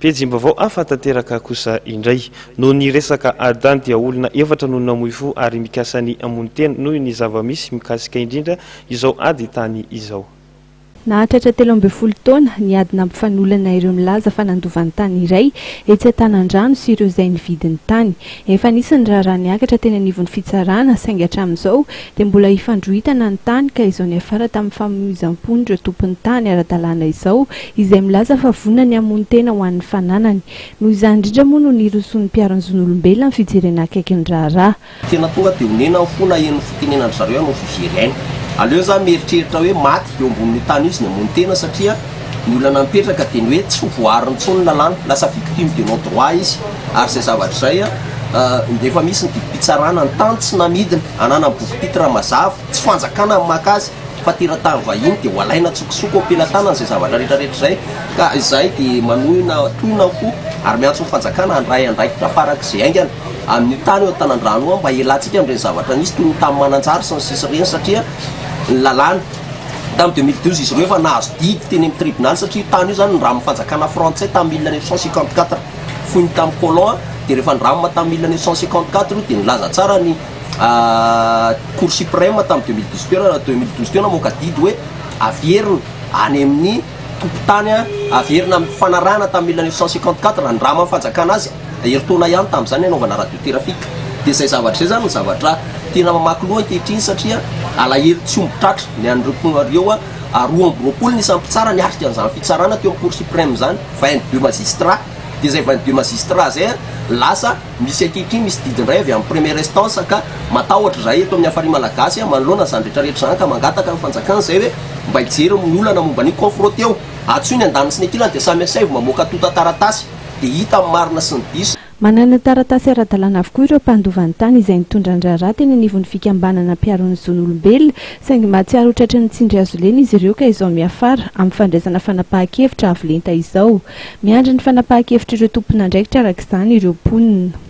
Pejim-baovao afatanteraka kosa indray no ny resaka adany dia olona efatra no namoy fo ary mikasa ny hamono tena noho ny zava-misy mikasika indrindra izao ady tany izao. Nahatratra 13 taona ny ady nampifanolana ireo milaza fanandovan'ny tany iray etsy Antanandrano sy ireo izay nividin'ny tany. Efa nisy ny raharaha niakatra teny anivon'ny fitsarana saingy hatramin'izao dia mbola hifandrohitana ny tany ka izao ny afara tamin'ny famoizam-pony ireo tompon'ny tany ara-dalàna izao izay milaza fa vonona ny hamono tena ho an'ny fananany. Noho izany indrindra moa no niroson'ny mpiaron'ny zon'olombelona amin'ny fijerena akaiky ny raharaha. Tena tonga dia honena fona en'ny fitenenany zareo no fijerena. Aleo za mieritreritra hoe maty eo ambonin'ny tany izy ny hamono tena satria ny olona mipetraka dia ny hoe tsy voariny tsony lalàna lasa victime de notre droit izy ary izay zavatra izay efa misy ny pitsarana ny tany tsy namidina anana boky-pitra mazava tsy fanjakana amin'ny makazy fa teratany vahiny dia ho alaina tsokosoko ampelantanana izay zavatra rehetrarehetra izay ka izay dia manohina tohina fo ary miantso ny fanjakana andray andraikitra farak'izay aingana amin'ny tany eo Antanandrano mba elantsika amin'ireny zavatra nisy toy ny tamin'ny Mananjary sy ny sisa ireny satria ny lalàna tamin'ny 2012 izy ireo efa nahazo didy teny amin'ny tribunal satria tany io zany nyramo fanjakana frantsay tamin'ny 1954 foiny tamin'ny colon dia rehefa nyrama tamin'ny 1954 io dia nilaza tsara ny cour suprême tamin'ny 2012 teo namoaka didy hoe averina any amin'ny tompon-tany averina amin'ny fanarahana tamin'ny 1954 raha nyrama amin'ny fanjakana azy heritaona ihany tamin'izany anaovana radioterafika dia izay zavatra izay zany ny zavatra tena mamaky loha ankehitriny satria alahelo tsy ombotratra ny an'ireo roa amby roapolo ny isan'mpitsara niarika an'izany fitsarana teo amin'ny cour suprême zany 22 magistrat dia izay 22 magistrat zay lasa misy ankehitriny misy didindray avy amin'ny première instance ka matahotra zay eto amin'ny afary malagasy manoloana zany rehetrarehetra zany ka mangataka ny fanjakana zay hoe mba hijery ny olana momba ny confronté eo atsoy ny andaniny sy ny akilany dia samy asay mamoaka tota taratasy dia hita amin'ny marina sy ny diso. Manana taratasy ara-dalàna avokoa ireo mpandovan'ny tany izay nitondra ny raharaha teny anivon'ny fikambanana mpiaron'ny zon'olombelona saingy mahatsiaro ho tratry ny tsindry azo lena izy ireo ka izao miafara amin'ny fandraisana fanapahan-kevitra avo lenta izao. Miandry ny fanapahan-kevitra ireo tompon'andraikitra arak'izany ireo mponina.